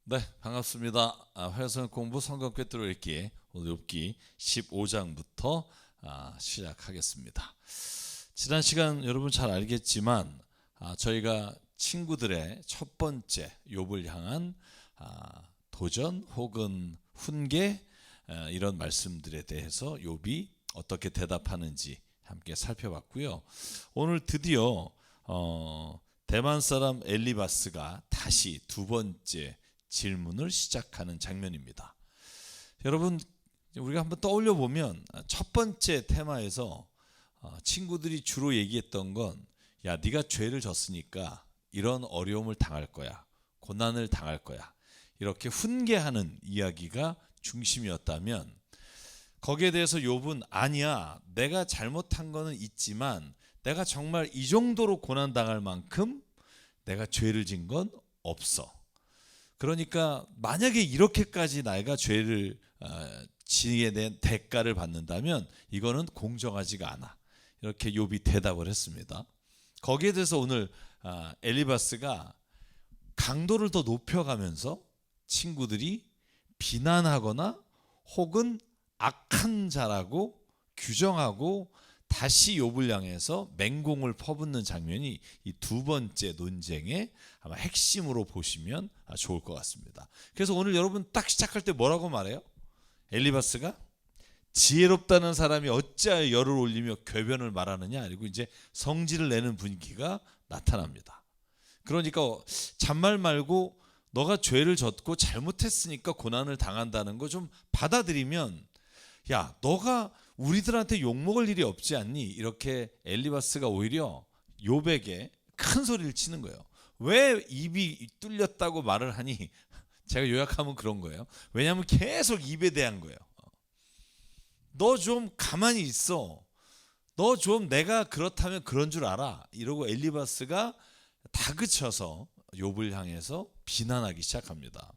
네, 반갑습니다. 회선 공부 성경 꿰뚫어 읽기 오늘 욥기 15장부터 시작하겠습니다. 지난 시간 여러분 잘 알겠지만 저희가 친구들의 첫 번째 욥을 향한 도전 혹은 훈계 이런 말씀들에 대해서 욥이 어떻게 대답하는지 함께 살펴봤고요. 오늘 드디어 대만 사람 엘리바스가 다시 두 번째 질문을 시작하는 장면입니다. 여러분, 우리가 한번 떠올려 보면 첫 번째 테마에서 친구들이 주로 얘기했던 건, 야, 네가 죄를 졌으니까 이런 어려움을 당할 거야, 고난을 당할 거야, 이렇게 훈계하는 이야기가 중심이었다면, 거기에 대해서 욥은 아니야, 내가 잘못한 거는 있지만 내가 정말 이 정도로 고난 당할 만큼 내가 죄를 진 건 없어. 그러니까 만약에 이렇게까지 내가 죄를 지게 된 대가를 받는다면 이거는 공정하지가 않아. 이렇게 욥이 대답을 했습니다. 거기에 대해서 오늘 엘리바스가 강도를 더 높여가면서 친구들이 비난하거나 혹은 악한 자라고 규정하고 다시 욥을 향해서 맹공을 퍼붓는 장면이 이 두 번째 논쟁의 아마 핵심으로 보시면 좋을 것 같습니다. 그래서 오늘 여러분 딱 시작할 때 뭐라고 말해요? 엘리바스가 지혜롭다는 사람이 어찌하여 열을 올리며 궤변을 말하느냐, 그리고 이제 성질을 내는 분위기가 나타납니다. 그러니까 잔말 말고 너가 죄를 졌고 잘못했으니까 고난을 당한다는 거 좀 받아들이면, 야, 너가 우리들한테 욕먹을 일이 없지 않니? 이렇게 엘리바스가 오히려 욥에게 큰 소리를 치는 거예요. 왜 입이 뚫렸다고 말을 하니? 제가 요약하면 그런 거예요. 왜냐하면 계속 입에 대한 거예요. 너 좀 가만히 있어. 너 좀 내가 그렇다면 그런 줄 알아. 이러고 엘리바스가 다그쳐서 욥을 향해서 비난하기 시작합니다.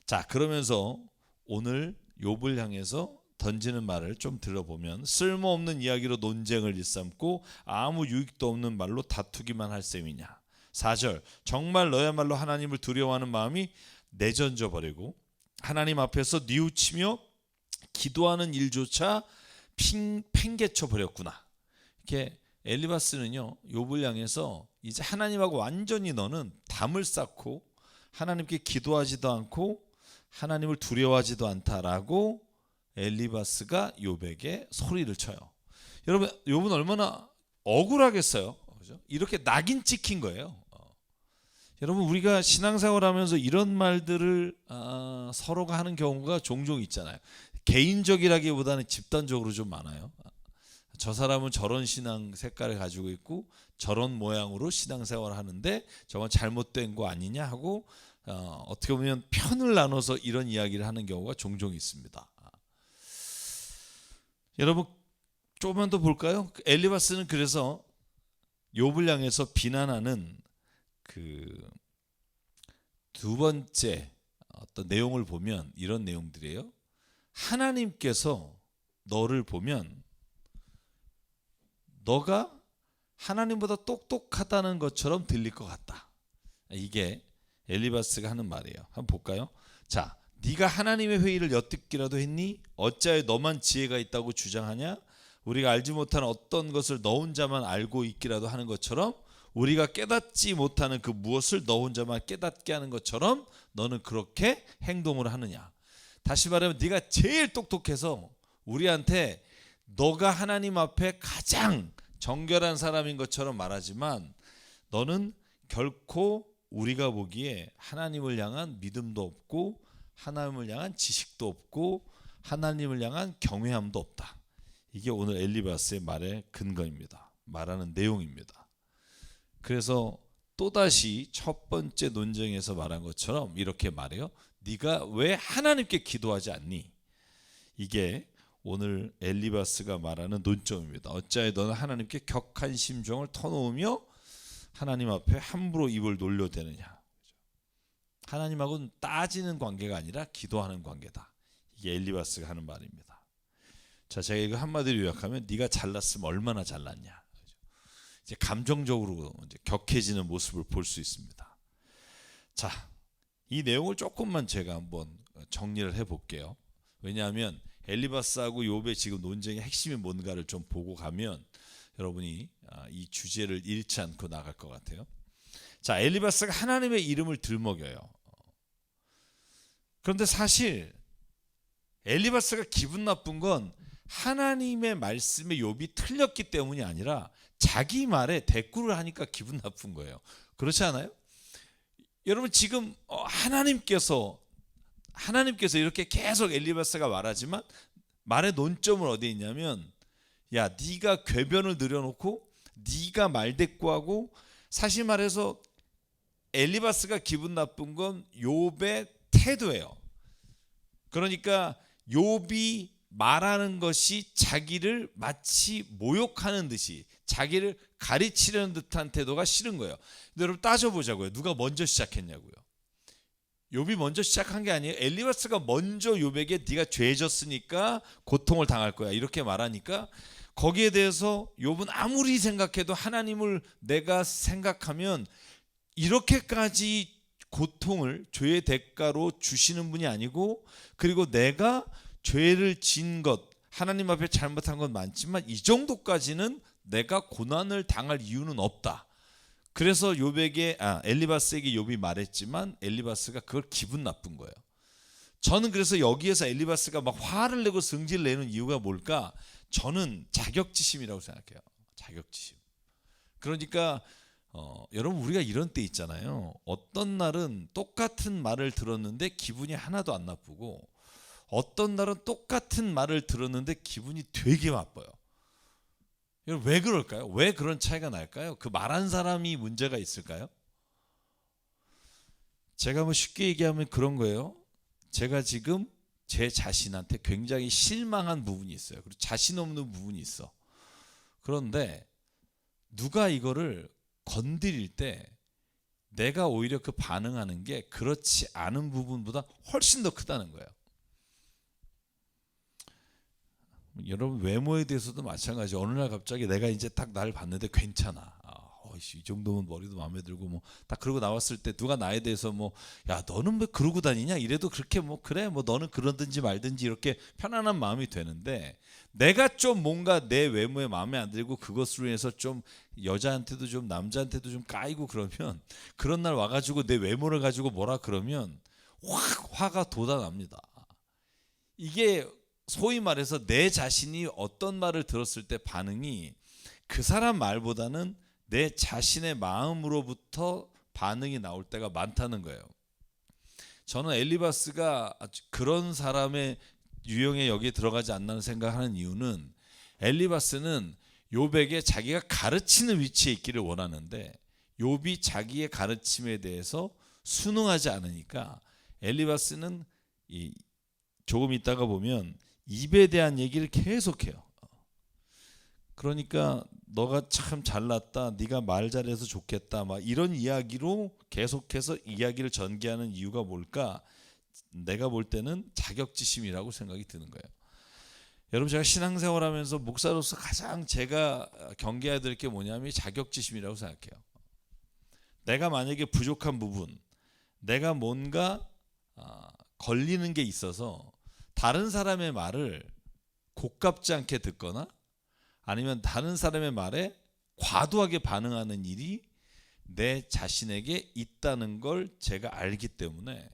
자, 그러면서 오늘 욥을 향해서 던지는 말을 좀 들어보면, 쓸모없는 이야기로 논쟁을 일삼고 아무 유익도 없는 말로 다투기만 할 셈이냐. 4절, 정말 너야말로 하나님을 두려워하는 마음이 내던져 버리고 하나님 앞에서 뉘우치며 기도하는 일조차 팽개쳐 버렸구나. 이렇게 엘리바스는요, 욥을 향해서 이제 하나님하고 완전히 너는 담을 쌓고 하나님께 기도하지도 않고 하나님을 두려워하지도 않다라고 엘리바스가 욥에게 소리를 쳐요. 여러분, 욥은 얼마나 억울하겠어요. 그죠? 이렇게 낙인 찍힌 거예요. 여러분, 우리가 신앙생활하면서 이런 말들을 서로가 하는 경우가 종종 있잖아요. 개인적이라기보다는 집단적으로 좀 많아요. 저 사람은 저런 신앙 색깔을 가지고 있고 저런 모양으로 신앙생활을 하는데 저건 잘못된 거 아니냐 하고 어떻게 보면 편을 나눠서 이런 이야기를 하는 경우가 종종 있습니다. 여러분, 조금만 더 볼까요? 엘리바스는 그래서 욥을 향해서 비난하는 그 두 번째 어떤 내용을 보면 이런 내용들이에요. 하나님께서 너를 보면 너가 하나님보다 똑똑하다는 것처럼 들릴 것 같다. 이게 엘리바스가 하는 말이에요. 한번 볼까요? 자, 네가 하나님의 회의를 엿듣기라도 했니? 어찌하여 너만 지혜가 있다고 주장하냐? 우리가 알지 못하는 어떤 것을 너 혼자만 알고 있기라도 하는 것처럼, 우리가 깨닫지 못하는 그 무엇을 너 혼자만 깨닫게 하는 것처럼 너는 그렇게 행동을 하느냐. 다시 말하면 네가 제일 똑똑해서 우리한테 너가 하나님 앞에 가장 정결한 사람인 것처럼 말하지만 너는 결코 우리가 보기에 하나님을 향한 믿음도 없고 하나님을 향한 지식도 없고 하나님을 향한 경외함도 없다. 이게 오늘 엘리바스의 말의 근거입니다. 말하는 내용입니다. 그래서 또다시 첫 번째 논쟁에서 말한 것처럼 이렇게 말해요. 네가 왜 하나님께 기도하지 않니? 이게 오늘 엘리바스가 말하는 논점입니다. 어찌하여 너는 하나님께 격한 심정을 터놓으며 하나님 앞에 함부로 입을 놀려대느냐. 하나님하고는 따지는 관계가 아니라 기도하는 관계다. 이게 엘리바스가 하는 말입니다. 자, 제가 이거 한마디로 요약하면 네가 잘났으면 얼마나 잘났냐. 이제 감정적으로 이제 격해지는 모습을 볼 수 있습니다. 자, 이 내용을 조금만 제가 한번 정리를 해볼게요. 왜냐하면 엘리바스하고 욥의 지금 논쟁의 핵심이 뭔가를 좀 보고 가면 여러분이 이 주제를 잃지 않고 나갈 것 같아요. 자, 엘리바스가 하나님의 이름을 들먹여요. 그런데 사실 엘리바스가 기분 나쁜 건 하나님의 말씀에 욥이 틀렸기 때문이 아니라 자기 말에 대꾸를 하니까 기분 나쁜 거예요. 그렇지 않아요? 여러분 지금 하나님께서 이렇게 계속 엘리바스가 말하지만 말의 논점은 어디에 있냐면, 야, 네가 궤변을 늘여놓고 네가 말대꾸하고, 사실 말해서 엘리바스가 기분 나쁜 건 욥의 태도예요. 그러니까 욥이 말하는 것이 자기를 마치 모욕하는 듯이, 자기를 가르치려는 듯한 태도가 싫은 거예요. 근데 여러분 따져보자고요. 누가 먼저 시작했냐고요. 욥이 먼저 시작한 게 아니에요. 엘리바스가 먼저 욥에게 네가 죄졌으니까 고통을 당할 거야 이렇게 말하니까, 거기에 대해서 욥은 아무리 생각해도 하나님을 내가 생각하면 이렇게까지 고통을 죄의 대가로 주시는 분이 아니고, 그리고 내가 죄를 진 것, 하나님 앞에 잘못한 건 많지만 이 정도까지는 내가 고난을 당할 이유는 없다. 그래서 엘리바스에게 욥이 말했지만 엘리바스가 그걸 기분 나쁜 거예요. 저는 그래서 여기에서 엘리바스가 막 화를 내고 성질을 내는 이유가 뭘까? 저는 자격지심이라고 생각해요. 자격지심. 그러니까 여러분 우리가 이런 때 있잖아요. 어떤 날은 똑같은 말을 들었는데 기분이 하나도 안 나쁘고, 어떤 날은 똑같은 말을 들었는데 기분이 되게 나빠요. 왜 그럴까요? 왜 그런 차이가 날까요? 그 말한 사람이 문제가 있을까요? 제가 뭐 쉽게 얘기하면 그런 거예요. 제가 지금 제 자신한테 굉장히 실망한 부분이 있어요. 그리고 자신 없는 부분이 있어. 그런데 누가 이거를 건드릴 때 내가 오히려 그 반응하는 게 그렇지 않은 부분보다 훨씬 더 크다는 거예요. 여러분 외모에 대해서도 마찬가지. 어느 날 갑자기 내가 이제 딱 나를 봤는데 괜찮아. 이 정도면 머리도 마음에 들고 뭐 딱 그러고 나왔을 때 누가 나에 대해서 뭐, 야 너는 왜 그러고 다니냐 이래도 그렇게 뭐 그래 뭐 너는 그러든지 말든지 이렇게 편안한 마음이 되는데, 내가 좀 뭔가 내 외모에 마음에 안 들고 그것으로 인해서 좀 여자한테도 좀 남자한테도 좀 까이고 그러면, 그런 날 와가지고 내 외모를 가지고 뭐라 그러면 확 화가 돋아납니다. 이게 소위 말해서 내 자신이 어떤 말을 들었을 때 반응이 그 사람 말보다는 내 자신의 마음으로부터 반응이 나올 때가 많다는 거예요. 저는 엘리바스가 그런 사람의 유형에 여기에 들어가지 않나는 생각하는 이유는, 엘리바스는 욥에게 자기가 가르치는 위치에 있기를 원하는데 욥이 자기의 가르침에 대해서 순응하지 않으니까 엘리바스는 조금 있다가 보면 입에 대한 얘기를 계속해요. 그러니까 너가 참 잘났다, 네가 말 잘해서 좋겠다, 막 이런 이야기로 계속해서 이야기를 전개하는 이유가 뭘까? 내가 볼 때는 자격지심이라고 생각이 드는 거예요. 여러분 제가 신앙생활하면서 목사로서 가장 제가 경계해야 될 게 뭐냐면 자격지심이라고 생각해요. 내가 만약에 부족한 부분, 내가 뭔가 걸리는 게 있어서 다른 사람의 말을 고깝지 않게 듣거나 아니면 다른 사람의 말에 과도하게 반응하는 일이 내 자신에게 있다는 걸 제가 알기 때문에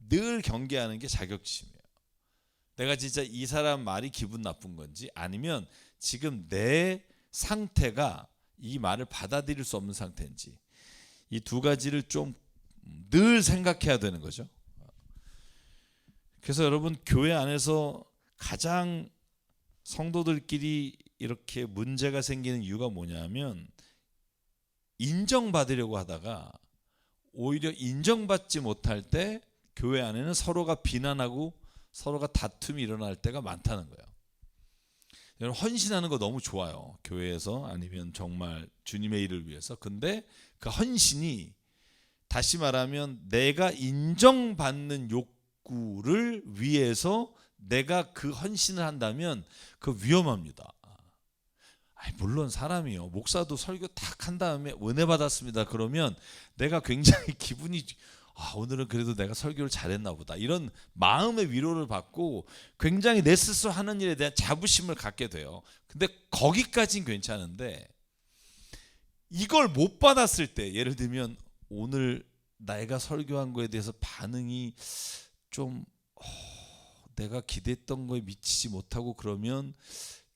늘 경계하는 게 자격지심이에요. 내가 진짜 이 사람 말이 기분 나쁜 건지, 아니면 지금 내 상태가 이 말을 받아들일 수 없는 상태인지, 이 두 가지를 좀 늘 생각해야 되는 거죠. 그래서 여러분 교회 안에서 가장 성도들끼리 이렇게 문제가 생기는 이유가 뭐냐면, 인정받으려고 하다가 오히려 인정받지 못할 때 교회 안에는 서로가 비난하고 서로가 다툼이 일어날 때가 많다는 거예요. 여러분 헌신하는 거 너무 좋아요. 교회에서, 아니면 정말 주님의 일을 위해서. 근데 그 헌신이 다시 말하면 내가 인정받는 욕구를 위해서 내가 그 헌신을 한다면 그 위험합니다. 물론 사람이요, 목사도 설교 탁 한 다음에 은혜 받았습니다 그러면 내가 굉장히 기분이 오늘은 그래도 내가 설교를 잘했나 보다, 이런 마음의 위로를 받고 굉장히 내 스스로 하는 일에 대한 자부심을 갖게 돼요. 근데 거기까진 괜찮은데 이걸 못 받았을 때, 예를 들면 오늘 내가 설교한 거에 대해서 반응이 좀 내가 기대했던 거에 미치지 못하고 그러면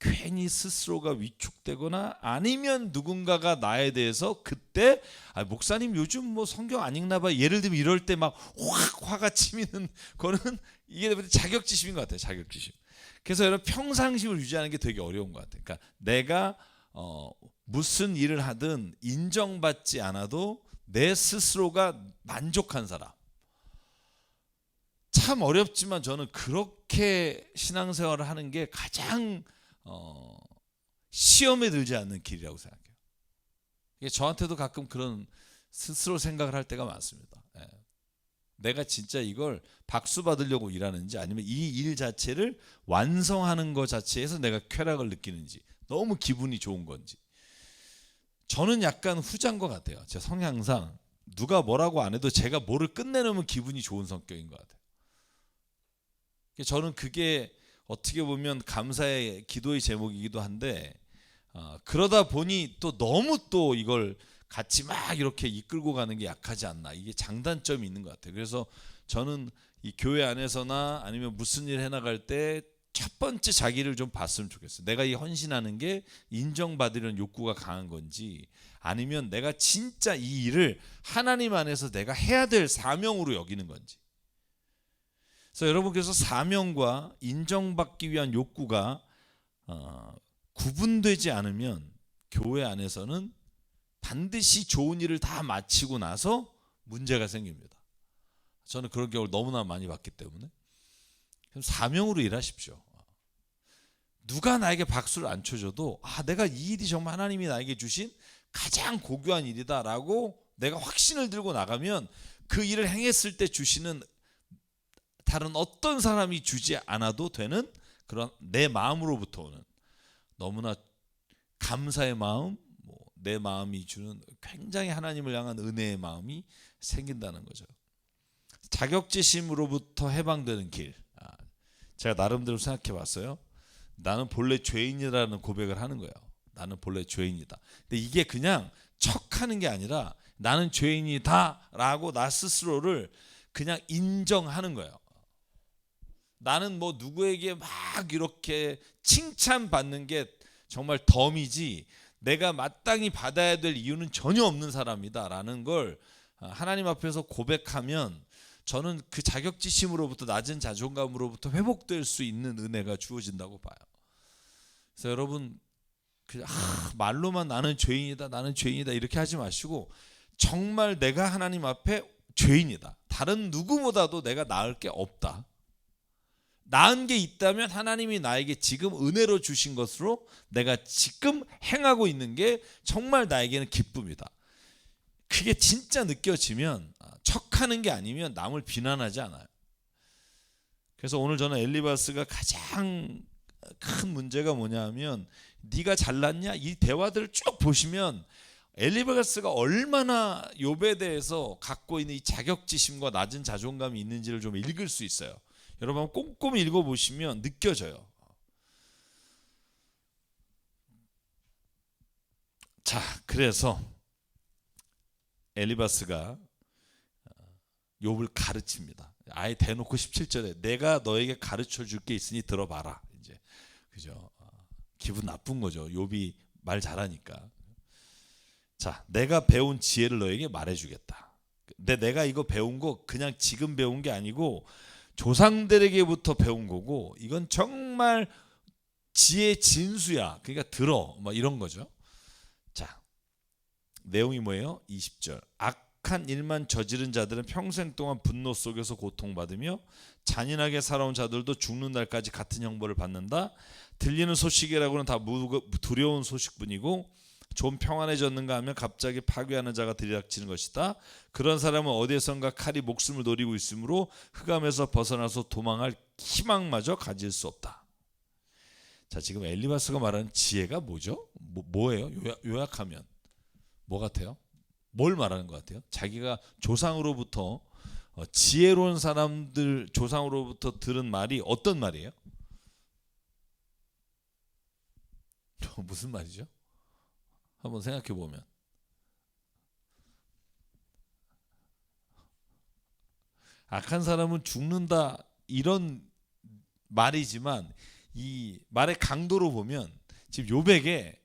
괜히 스스로가 위축되거나, 아니면 누군가가 나에 대해서 그때 목사님 요즘 뭐 성경 안 읽나 봐, 예를 들면 이럴 때 막 확 화가 치미는 거는 이게 자격지심인 것 같아요. 자격지심. 그래서 여러분 평상심을 유지하는 게 되게 어려운 것 같아요. 그러니까 내가 무슨 일을 하든 인정받지 않아도 내 스스로가 만족한 사람. 참 어렵지만 저는 그렇게 신앙생활을 하는 게 가장 시험에 들지 않는 길이라고 생각해요. 이게 저한테도 가끔 그런 스스로 생각을 할 때가 많습니다. 내가 진짜 이걸 박수 받으려고 일하는지, 아니면 이 일 자체를 완성하는 것 자체에서 내가 쾌락을 느끼는지, 너무 기분이 좋은 건지. 저는 약간 후자인 것 같아요. 제 성향상 누가 뭐라고 안 해도 제가 뭐를 끝내놓으면 기분이 좋은 성격인 것 같아요. 저는 그게 어떻게 보면 감사의 기도의 제목이기도 한데, 그러다 보니 또 너무 또 이걸 같이 막 이렇게 이끌고 가는 게 약하지 않나, 이게 장단점이 있는 것 같아요. 그래서 저는 이 교회 안에서나 아니면 무슨 일 해나갈 때 첫 번째 자기를 좀 봤으면 좋겠어요. 내가 이 헌신하는 게 인정받으려는 욕구가 강한 건지, 아니면 내가 진짜 이 일을 하나님 안에서 내가 해야 될 사명으로 여기는 건지. 그래서 여러분께서 사명과 인정받기 위한 욕구가 구분되지 않으면 교회 안에서는 반드시 좋은 일을 다 마치고 나서 문제가 생깁니다. 저는 그런 경우를 너무나 많이 봤기 때문에. 그럼 사명으로 일하십시오. 누가 나에게 박수를 안 쳐줘도 내가 이 일이 정말 하나님이 나에게 주신 가장 고귀한 일이다라고 내가 확신을 들고 나가면, 그 일을 행했을 때 주시는 다른 어떤 사람이 주지 않아도 되는 그런 내 마음으로부터 오는 너무나 감사의 마음, 내 마음이 주는 굉장히 하나님을 향한 은혜의 마음이 생긴다는 거죠. 자격지심으로부터 해방되는 길. 제가 나름대로 생각해 봤어요. 나는 본래 죄인이라는 고백을 하는 거예요. 나는 본래 죄인이다. 근데 이게 그냥 척하는 게 아니라 나는 죄인이다라고 나 스스로를 그냥 인정하는 거예요. 나는 뭐 누구에게 막 이렇게 칭찬받는 게 정말 덤이지, 내가 마땅히 받아야 될 이유는 전혀 없는 사람이다라는 걸 하나님 앞에서 고백하면, 저는 그 자격지심으로부터, 낮은 자존감으로부터 회복될 수 있는 은혜가 주어진다고 봐요. 그래서 여러분 그냥 말로만 나는 죄인이다, 나는 죄인이다 이렇게 하지 마시고, 정말 내가 하나님 앞에 죄인이다, 다른 누구보다도 내가 나을 게 없다, 나은 게 있다면 하나님이 나에게 지금 은혜로 주신 것으로 내가 지금 행하고 있는 게 정말 나에게는 기쁨이다. 그게 진짜 느껴지면, 척하는 게 아니면 남을 비난하지 않아요. 그래서 오늘 저는 엘리바스가 가장 큰 문제가 뭐냐면, 네가 잘났냐, 이 대화들을 쭉 보시면 엘리바스가 얼마나 욥에 대해서 갖고 있는 이 자격지심과 낮은 자존감이 있는지를 좀 읽을 수 있어요. 여러분 꼼꼼히 읽어보시면 느껴져요. 자, 그래서 엘리바스가 욥을 가르칩니다. 아예 대놓고 17절에 내가 너에게 가르쳐 줄 게 있으니 들어봐라. 이제 그죠? 기분 나쁜 거죠. 욥이 말 잘하니까. 자, 내가 배운 지혜를 너에게 말해주겠다. 근데 내가 이거 배운 거 그냥 지금 배운 게 아니고 조상들에게부터 배운 거고, 이건 정말 지혜의 진수야. 그러니까 들어, 뭐 이런 거죠. 자, 내용이 뭐예요? 20절. 악한 일만 저지른 자들은 평생 동안 분노 속에서 고통받으며 잔인하게 살아온 자들도 죽는 날까지 같은 형벌을 받는다. 들리는 소식이라고는 다 두려운 소식뿐이고 좀 평안해졌는가 하면 갑자기 파괴하는 자가 들이닥치는 것이다. 그런 사람은 어디에선가 칼이 목숨을 노리고 있으므로 흑암에서 벗어나서 도망할 희망마저 가질 수 없다. 자, 지금 엘리바스가 말하는 지혜가 뭐죠? 뭐예요? 요약하면 뭐 같아요? 뭘 말하는 것 같아요? 자기가 조상으로부터 지혜로운 사람들 조상으로부터 들은 말이 어떤 말이에요? 무슨 말이죠? 한번 생각해 보면 악한 사람은 죽는다 이런 말이지만 이 말의 강도로 보면 지금 욥에게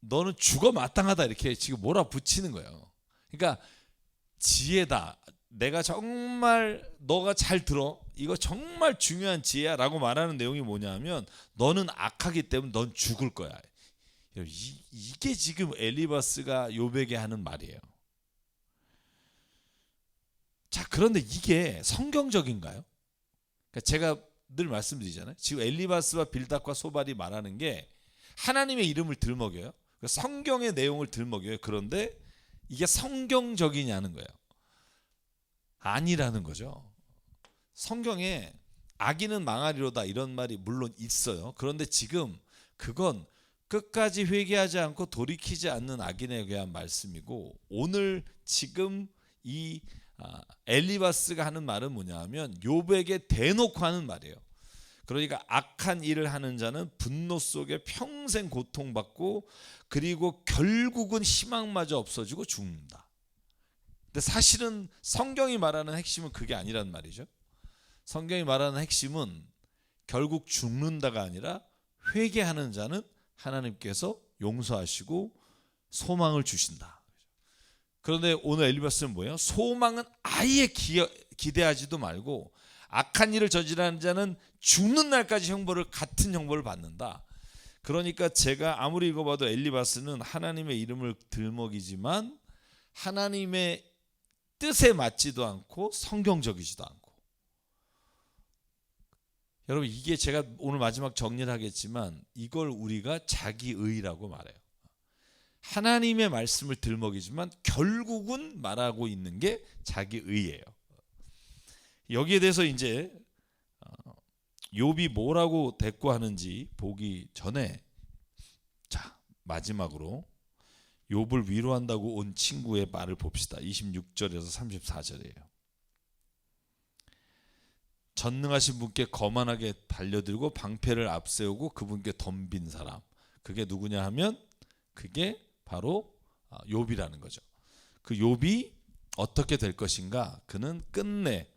너는 죽어 마땅하다 이렇게 지금 몰아붙이는 거예요. 그러니까 지혜다. 내가 정말 너가 잘 들어. 이거 정말 중요한 지혜야 라고 말하는 내용이 뭐냐면 너는 악하기 때문에 넌 죽을 거야. 이게 지금 엘리바스가 욥에게 하는 말이에요. 자, 그런데 이게 성경적인가요? 그러니까 제가 늘 말씀드리잖아요. 지금 엘리바스와 빌닷과 소발이 말하는 게 하나님의 이름을 들먹여요. 성경의 내용을 들먹여요. 그런데 이게 성경적이냐는 거예요. 아니라는 거죠. 성경에 악인은 망하리로다 이런 말이 물론 있어요. 그런데 지금 그건 끝까지 회개하지 않고 돌이키지 않는 악인에 대한 말씀이고, 오늘 지금 이 엘리바스가 하는 말은 뭐냐면 욥에게 대놓고 하는 말이에요. 그러니까 악한 일을 하는 자는 분노 속에 평생 고통받고 그리고 결국은 희망마저 없어지고 죽는다. 근데 사실은 성경이 말하는 핵심은 그게 아니란 말이죠. 성경이 말하는 핵심은 결국 죽는다가 아니라 회개하는 자는 하나님께서 용서하시고 소망을 주신다. 그런데 오늘 엘리바스는 뭐예요? 소망은 아예 기대하지도 말고 악한 일을 저지르는 자는 죽는 날까지 같은 형벌을 받는다. 그러니까 제가 아무리 읽어봐도 엘리바스는 하나님의 이름을 들먹이지만 하나님의 뜻에 맞지도 않고 성경적이지도 않고. 여러분, 이게 제가 오늘 마지막 정리를 하겠지만 이걸 우리가 자기의라고 말해요. 하나님의 말씀을 들먹이지만 결국은 말하고 있는 게 자기의예요. 여기에 대해서 이제 욥이 뭐라고 대꾸하는지 보기 전에, 자, 마지막으로 욥을 위로한다고 온 친구의 말을 봅시다. 26절에서 34절이에요. 전능하신 분께 거만하게 달려들고 방패를 앞세우고 그분께 덤빈 사람, 그게 누구냐 하면 그게 바로 욥이라는 거죠. 그 욥이 어떻게 될 것인가? 그는 끝내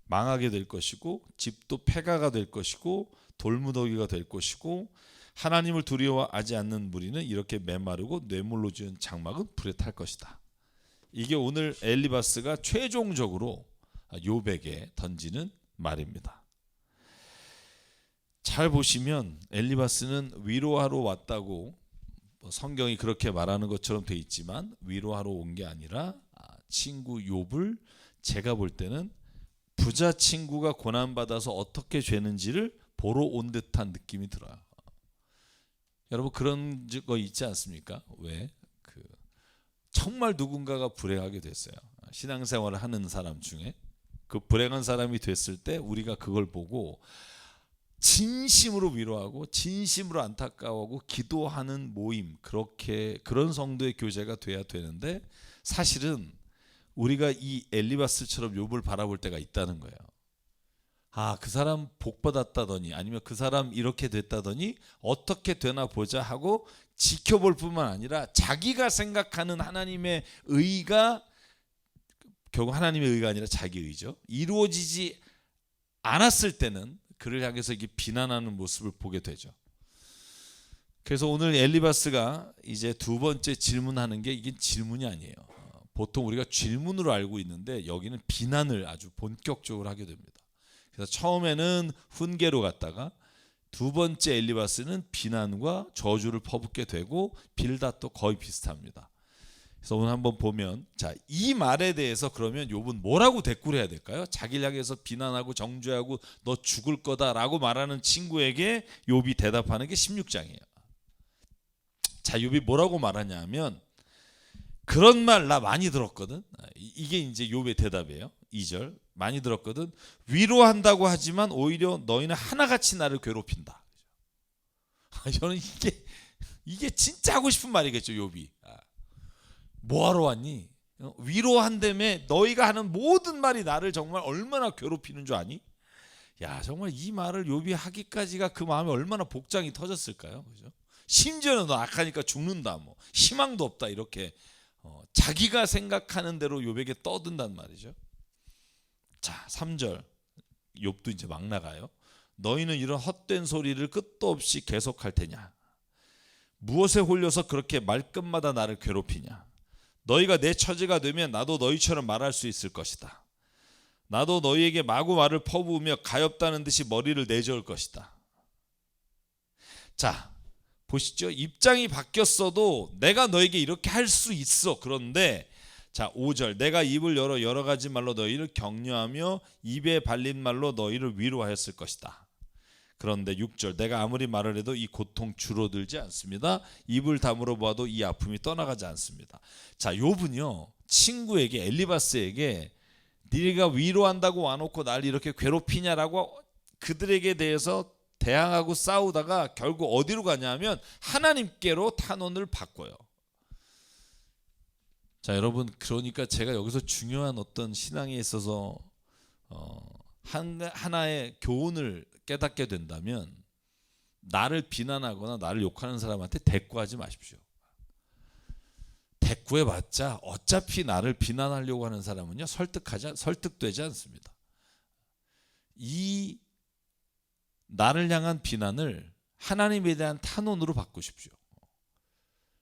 망하게 될 것이고 집도 폐가가 될 것이고 돌무더기가 될 것이고 하나님을 두려워하지 않는 무리는 이렇게 메마르고 뇌물로 지은 장막은 불에 탈 것이다. 이게 오늘 엘리바스가 최종적으로 욥에게 던지는 말입니다. 잘 보시면 엘리바스는 위로하러 왔다고 성경이 그렇게 말하는 것처럼 돼 있지만 위로하러 온 게 아니라 친구 욥을 제가 볼 때는 부자 친구가 고난받아서 어떻게 되는지를 보러 온 듯한 느낌이 들어요. 여러분, 그런 거 있지 않습니까? 왜? 정말 누군가가 불행하게 됐어요. 신앙생활을 하는 사람 중에 그 불행한 사람이 됐을 때 우리가 그걸 보고 진심으로 위로하고 진심으로 안타까워하고 기도하는 모임, 그런 성도의 교제가 돼야 되는데 사실은 우리가 이 엘리바스처럼 욥을 바라볼 때가 있다는 거예요. 그 사람 복 받았다더니 아니면 그 사람 이렇게 됐다더니 어떻게 되나 보자 하고 지켜볼 뿐만 아니라 자기가 생각하는 하나님의 의가 결국 하나님의 의가 아니라 자기 의죠. 이루어지지 않았을 때는 그를 향해서 이게 비난하는 모습을 보게 되죠. 그래서 오늘 엘리바스가 이제 두 번째 질문하는 게 이게 질문이 아니에요. 보통 우리가 질문으로 알고 있는데 여기는 비난을 아주 본격적으로 하게 됩니다. 그래서 처음에는 훈계로 갔다가 두 번째 엘리바스는 비난과 저주를 퍼붓게 되고 빌닷도 거의 비슷합니다. 그래서 오늘 한번 보면, 자, 이 말에 대해서 그러면 욥은 뭐라고 대꾸를 해야 될까요? 자기를 향해서 비난하고 정죄하고 너 죽을 거다라고 말하는 친구에게 욥이 대답하는 게 16장이에요. 자, 욥이 뭐라고 말하냐면 그런 말 나 많이 들었거든. 이게 이제 욥의 대답이에요. 2절. 많이 들었거든. 위로한다고 하지만 오히려 너희는 하나같이 나를 괴롭힌다. 저는 이게 진짜 하고 싶은 말이겠죠, 욥이. 뭐하러 왔니? 위로한다며 너희가 하는 모든 말이 나를 정말 얼마나 괴롭히는 줄 아니? 야, 정말 이 말을 욥이 하기까지가 그 마음에 얼마나 복장이 터졌을까요? 그죠? 심지어는 너 악하니까 죽는다, 뭐 희망도 없다, 이렇게 자기가 생각하는 대로 욥에게 떠든단 말이죠. 자, 3절 욥도 이제 막 나가요. 너희는 이런 헛된 소리를 끝도 없이 계속할 테냐? 무엇에 홀려서 그렇게 말끝마다 나를 괴롭히냐? 너희가 내 처지가 되면 나도 너희처럼 말할 수 있을 것이다. 나도 너희에게 마구 말을 퍼부으며 가엾다는 듯이 머리를 내저을 것이다. 자, 보시죠. 입장이 바뀌었어도 내가 너에게 이렇게 할 수 있어. 그런데 자, 5절 내가 입을 열어 여러 가지 말로 너희를 격려하며 입에 발린 말로 너희를 위로하였을 것이다. 그런데 6절 내가 아무리 말을 해도 이 고통 줄어들지 않습니다. 입을 다물어 보아도 이 아픔이 떠나가지 않습니다. 자, 욥은요 친구에게 엘리바스에게 네가 위로한다고 와놓고 날 이렇게 괴롭히냐라고 그들에게 대해서 대항하고 싸우다가 결국 어디로 가냐면 하나님께로 탄원을 바꿔요. 자, 여러분, 그러니까 제가 여기서 중요한 어떤 신앙에 있어서 하나의 교훈을 깨닫게 된다면 나를 비난하거나 나를 욕하는 사람한테 대꾸하지 마십시오. 대꾸해봤자 어차피 나를 비난하려고 하는 사람은요 설득되지 않습니다. 이 나를 향한 비난을 하나님에 대한 탄원으로 바꾸십시오.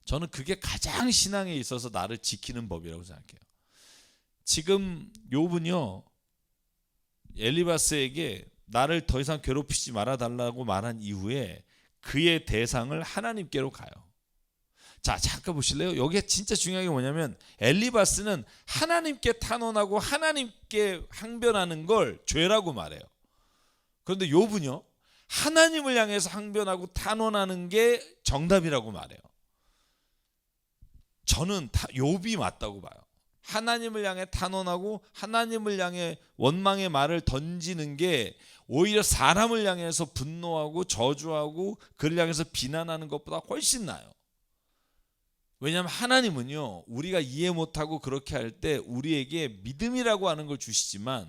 저는 그게 가장 신앙에 있어서 나를 지키는 법이라고 생각해요. 지금 욥은요 엘리바스에게 나를 더 이상 괴롭히지 말아달라고 말한 이후에 그의 대상을 하나님께로 가요. 자, 잠깐 보실래요? 여기에 진짜 중요한 게 뭐냐면 엘리바스는 하나님께 탄원하고 하나님께 항변하는 걸 죄라고 말해요. 그런데 욥은요 하나님을 향해서 항변하고 탄원하는 게 정답이라고 말해요. 저는 욥이 맞다고 봐요. 하나님을 향해 탄원하고 하나님을 향해 원망의 말을 던지는 게 오히려 사람을 향해서 분노하고 저주하고 그를 향해서 비난하는 것보다 훨씬 나아요. 왜냐하면 하나님은요 우리가 이해 못하고 그렇게 할 때 우리에게 믿음이라고 하는 걸 주시지만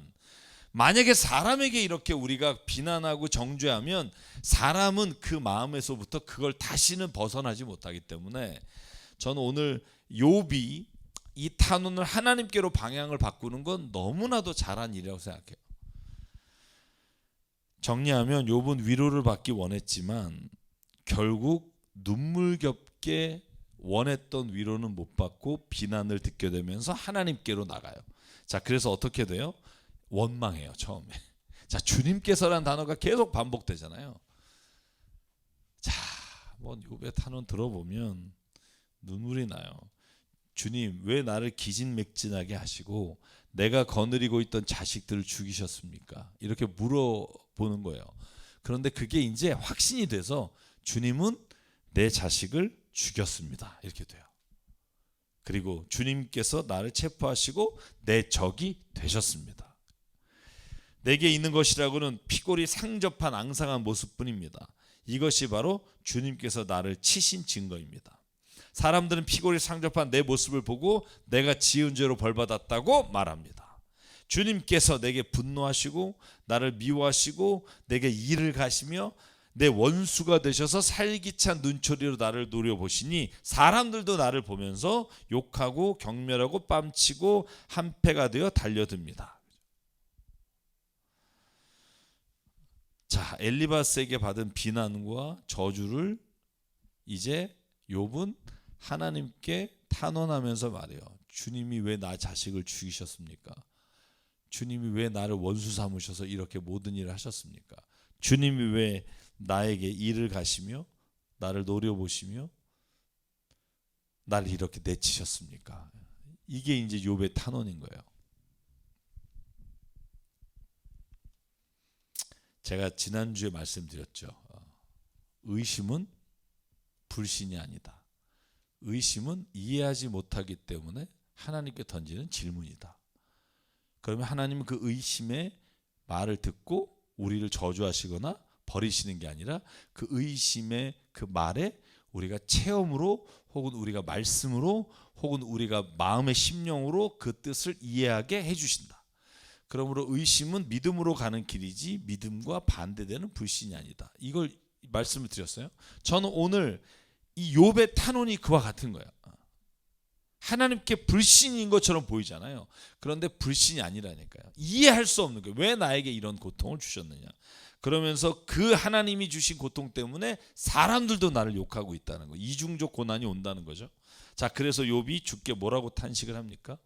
만약에 사람에게 이렇게 우리가 비난하고 정죄하면 사람은 그 마음에서부터 그걸 다시는 벗어나지 못하기 때문에 저는 오늘 욥이 이 탄원을 하나님께로 방향을 바꾸는 건 너무나도 잘한 일이라고 생각해요. 정리하면 욥은 위로를 받기 원했지만 결국 눈물겹게 원했던 위로는 못 받고 비난을 듣게 되면서 하나님께로 나가요. 자, 그래서 어떻게 돼요? 원망해요, 처음에. 자, 주님께서라는 단어가 계속 반복되잖아요. 자, 뭐 욥의 탄원 들어보면 눈물이 나요. 주님, 왜 나를 기진맥진하게 하시고 내가 거느리고 있던 자식들을 죽이셨습니까? 이렇게 물어보는 거예요. 그런데 그게 이제 확신이 돼서 주님은 내 자식을 죽였습니다. 이렇게 돼요. 그리고 주님께서 나를 체포하시고 내 적이 되셨습니다. 내게 있는 것이라고는 피골이 상접한 앙상한 모습뿐입니다. 이것이 바로 주님께서 나를 치신 증거입니다. 사람들은 피골이 상접한 내 모습을 보고 내가 지은 죄로 벌받았다고 말합니다. 주님께서 내게 분노하시고 나를 미워하시고 내게 이를 가시며 내 원수가 되셔서 살기찬 눈초리로 나를 노려보시니 사람들도 나를 보면서 욕하고 경멸하고 뺨치고 한패가 되어 달려듭니다. 자, 엘리바스에게 받은 비난과 저주를 이제 욥은 하나님께 탄원하면서 말해요. 주님이 왜 나 자식을 죽이셨습니까? 주님이 왜 나를 원수 삼으셔서 이렇게 모든 일을 하셨습니까? 주님이 왜 나에게 일을 가시며 나를 노려보시며 나를 이렇게 내치셨습니까? 이게 이제 욥의 탄원인 거예요. 제가 지난주에 말씀드렸죠. 의심은 불신이 아니다. 의심은 이해하지 못하기 때문에 하나님께 던지는 질문이다. 그러면 하나님은 그 의심의 말을 듣고 우리를 저주하시거나 버리시는 게 아니라 그 의심의 그 말에 우리가 체험으로 혹은 우리가 말씀으로 혹은 우리가 마음의 심령으로 그 뜻을 이해하게 해주신다. 그러므로 의심은 믿음으로 가는 길이지 믿음과 반대되는 불신이 아니다. 이걸 말씀을 드렸어요. 저는 오늘 이 욥의 탄원이 그와 같은 거예요. 하나님께 불신인 것처럼 보이잖아요. 그런데 불신이 아니라니까요. 이해할 수 없는 거예요. 왜 나에게 이런 고통을 주셨느냐. 그러면서 그 하나님이 주신 고통 때문에 사람들도 나를 욕하고 있다는 거예요. 이중적 고난이 온다는 거죠. 자, 그래서 욥이 주께 뭐라고 탄식을 합니까?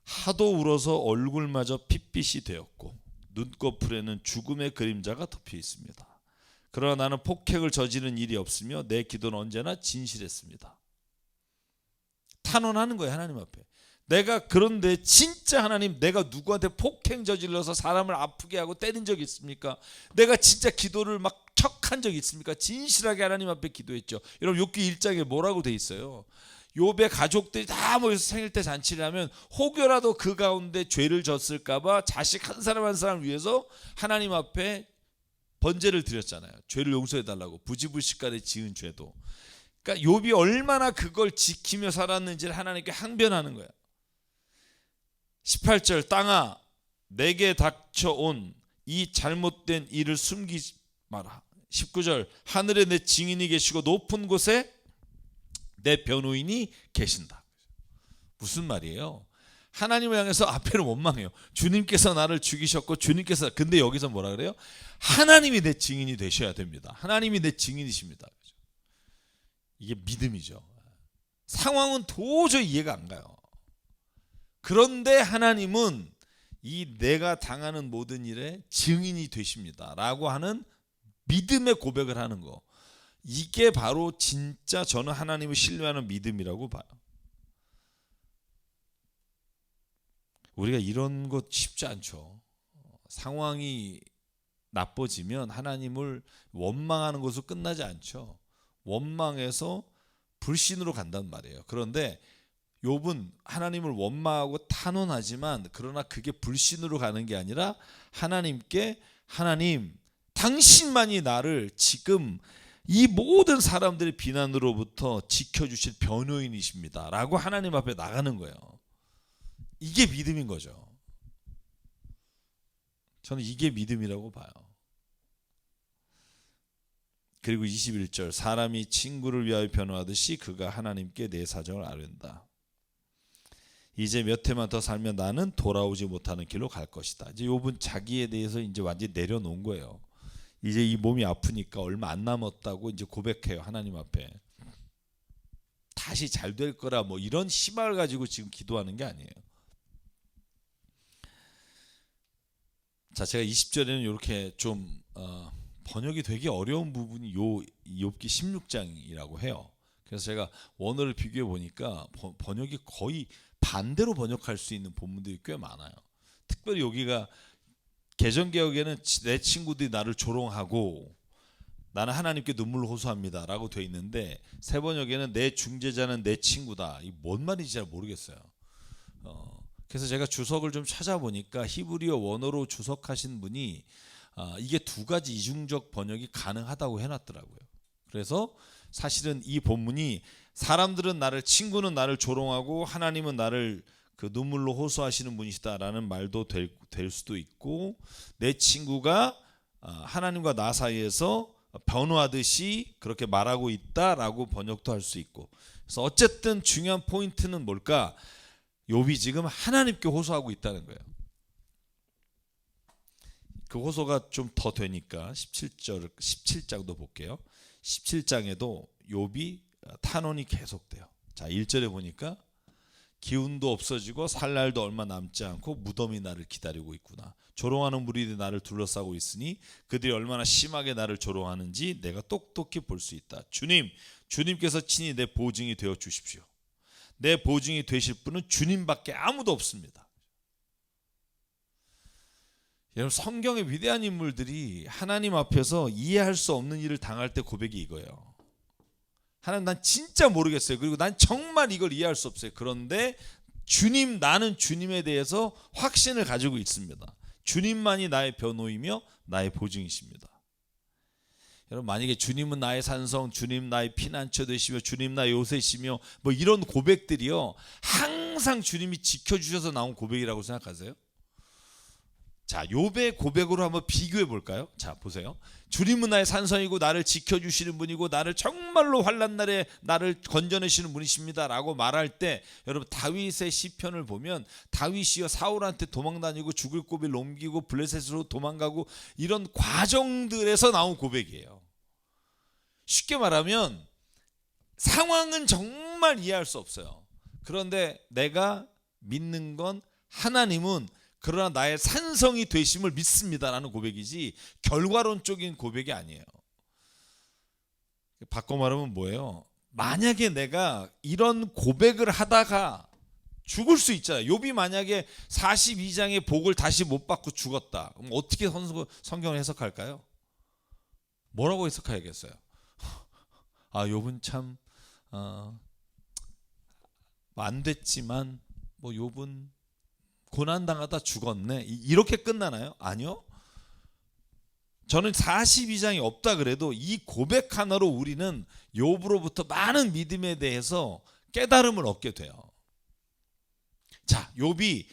하도 울어서 얼굴마저 핏빛이 되었고 눈꺼풀에는 죽음의 그림자가 덮여 있습니다. 그러나 나는 폭행을 저지른 일이 없으며 내 기도는 언제나 진실했습니다. 탄원하는 거예요. 하나님 앞에. 내가 그런데 진짜 하나님, 내가 누구한테 폭행 저질러서 사람을 아프게 하고 때린 적이 있습니까? 내가 진짜 기도를 막 척한 적이 있습니까? 진실하게 하나님 앞에 기도했죠. 여러분 욥기 1장에 뭐라고 돼 있어요? 욥의 가족들이 다 모여서 생일 때 잔치를 하면 혹여라도 그 가운데 죄를 졌을까 봐 자식 한 사람 한 사람 위해서 하나님 앞에 번제를 드렸잖아요. 죄를 용서해 달라고. 부지불식간에 지은 죄도. 그러니까 욥이 얼마나 그걸 지키며 살았는지를 하나님께 항변하는 거예요. 18절 땅아 내게 닥쳐온 이 잘못된 일을 숨기지 마라. 19절 하늘에 내 증인이 계시고 높은 곳에 내 변호인이 계신다. 무슨 말이에요? 하나님을 향해서 앞에는 원망해요. 주님께서 나를 죽이셨고 주님께서, 근데 여기서 뭐라 그래요? 하나님이 내 증인이 되셔야 됩니다. 하나님이 내 증인이십니다. 이게 믿음이죠. 상황은 도저히 이해가 안 가요. 그런데 하나님은 이 내가 당하는 모든 일에 증인이 되십니다 라고 하는 믿음의 고백을 하는 거, 이게 바로 진짜 저는 하나님을 신뢰하는 믿음이라고 봐요. 우리가 이런 것 쉽지 않죠. 상황이 나빠지면 하나님을 원망하는 것으로 끝나지 않죠. 원망해서 불신으로 간단 말이에요. 그런데 욥은 하나님을 원망하고 탄원하지만 그러나 그게 불신으로 가는 게 아니라 하나님께, 하나님 당신만이 나를 지금 이 모든 사람들의 비난으로부터 지켜주실 변호인이십니다 라고 하나님 앞에 나가는 거예요. 이게 믿음인 거죠. 저는 이게 믿음이라고 봐요. 그리고 21절 사람이 친구를 위하여 변호하듯이 그가 하나님께 내 사정을 아뢰는다. 이제 몇 해만 더 살면 나는 돌아오지 못하는 길로 갈 것이다. 이제 욥은 자기에 대해서 이제 완전히 내려놓은 거예요. 이제 이 몸이 아프니까 얼마 안 남았다고 이제 고백해요. 하나님 앞에. 다시 잘 될 거라 뭐 이런 희망을 가지고 지금 기도하는 게 아니에요. 자, 제가 20절에는 이렇게 좀 번역이 되게 어려운 부분이 욥기 16장이라고 해요. 그래서 제가 원어를 비교해 보니까 번역이 거의 반대로 번역할 수 있는 본문들이 꽤 많아요. 특별히 여기가 개정개혁에는 내 친구들이 나를 조롱하고 나는 하나님께 눈물을 호소합니다 라고 돼 있는데 새 번역에는 내 중재자는 내 친구다. 이 뭔 말인지 잘 모르겠어요. 그래서 제가 주석을 좀 찾아보니까 히브리어 원어로 주석하신 분이 이게 두 가지 이중적 번역이 가능하다고 해놨더라고요. 그래서 사실은 이 본문이 사람들은 나를, 친구는 나를 조롱하고 하나님은 나를 그 눈물로 호소하시는 분이시다라는 말도 될 수도 있고, 내 친구가 하나님과 나 사이에서 변호하듯이 그렇게 말하고 있다라고 번역도 할 수 있고. 그래서 어쨌든 중요한 포인트는 뭘까? 욥이 지금 하나님께 호소하고 있다는 거예요. 그 호소가 좀 더 되니까 17장도 볼게요. 17장에도 욥이 탄원이 계속돼요. 자, 1절에 보니까 기운도 없어지고 살 날도 얼마 남지 않고 무덤이 나를 기다리고 있구나. 조롱하는 무리들이 나를 둘러싸고 있으니 그들이 얼마나 심하게 나를 조롱하는지 내가 똑똑히 볼 수 있다. 주님께서 친히 내 보증이 되어 주십시오. 내 보증이 되실 분은 주님밖에 아무도 없습니다. 여러분, 성경의 위대한 인물들이 하나님 앞에서 이해할 수 없는 일을 당할 때 고백이 이거예요. 하나님, 난 진짜 모르겠어요. 그리고 난 정말 이걸 이해할 수 없어요. 그런데 주님, 나는 주님에 대해서 확신을 가지고 있습니다. 주님만이 나의 변호이며 나의 보증이십니다. 여러분 만약에 주님은 나의 산성, 주님 나의 피난처 되시며 주님 나의 요새시며 뭐 이런 고백들이요 항상 주님이 지켜주셔서 나온 고백이라고 생각하세요? 자, 욥의 고백으로 한번 비교해 볼까요? 자, 보세요. 주님은 나의 산성이고 나를 지켜주시는 분이고 나를 정말로 환난 날에 나를 건져내시는 분이십니다 라고 말할 때 여러분 다윗의 시편을 보면 다윗이요 사울한테 도망다니고 죽을 고비를 넘기고 블레셋으로 도망가고 이런 과정들에서 나온 고백이에요. 쉽게 말하면 상황은 정말 이해할 수 없어요. 그런데 내가 믿는 건 하나님은 그러나 나의 산성이 되심을 믿습니다라는 고백이지 결과론적인 고백이 아니에요. 바꿔 말하면 뭐예요? 만약에 내가 이런 고백을 하다가 죽을 수 있잖아요. 욥이 만약에 42장의 복을 다시 못 받고 죽었다. 그럼 어떻게 성경을 해석할까요? 뭐라고 해석해야겠어요? 아, 욥은 참 안 됐지만 뭐 욥은 고난당하다 죽었네 이렇게 끝나나요? 아니요. 저는 42장이 없다 그래도 이 고백 하나로 우리는 욥으로부터 많은 믿음에 대해서 깨달음을 얻게 돼요. 자, 욥이